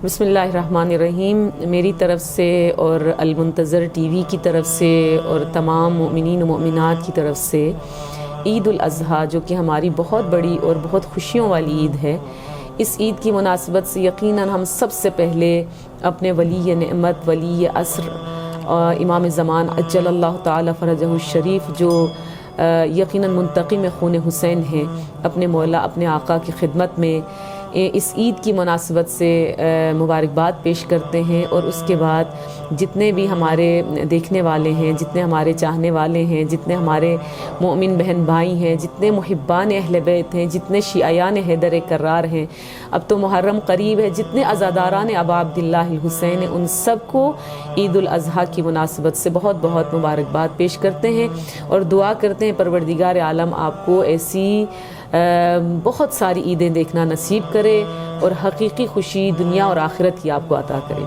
بسم اللہ الرحمن الرحیم۔ میری طرف سے اور المنتظر ٹی وی کی طرف سے اور تمام مؤمنین و مؤمنات کی طرف سے عید الاضحیٰ، جو کہ ہماری بہت بڑی اور بہت خوشیوں والی عید ہے، اس عید کی مناسبت سے یقیناً ہم سب سے پہلے اپنے ولی نعمت، ولی عصر، امام زمان عجل اللہ تعالی فرجہ الشریف، جو یقیناً منتقم خون حسین ہیں، اپنے مولا اپنے آقا کی خدمت میں اس عید کی مناسبت سے مبارکباد پیش کرتے ہیں۔ اور اس کے بعد جتنے بھی ہمارے دیکھنے والے ہیں، جتنے ہمارے چاہنے والے ہیں، جتنے ہمارے مومن بہن بھائی ہیں، جتنے محبان اہل بیت ہیں، جتنے شیعیان حیدر کرار ہیں، اب تو محرم قریب ہے، جتنے عزاداران ابا عبداللہ الحسین ہیں، ان سب کو عید الاضحیٰ کی مناسبت سے بہت بہت مبارکباد پیش کرتے ہیں اور دعا کرتے ہیں پروردگار عالم آپ کو ایسی بہت ساری عیدیں دیکھنا نصیب کرے اور حقیقی خوشی دنیا اور آخرت کی آپ کو عطا کرے۔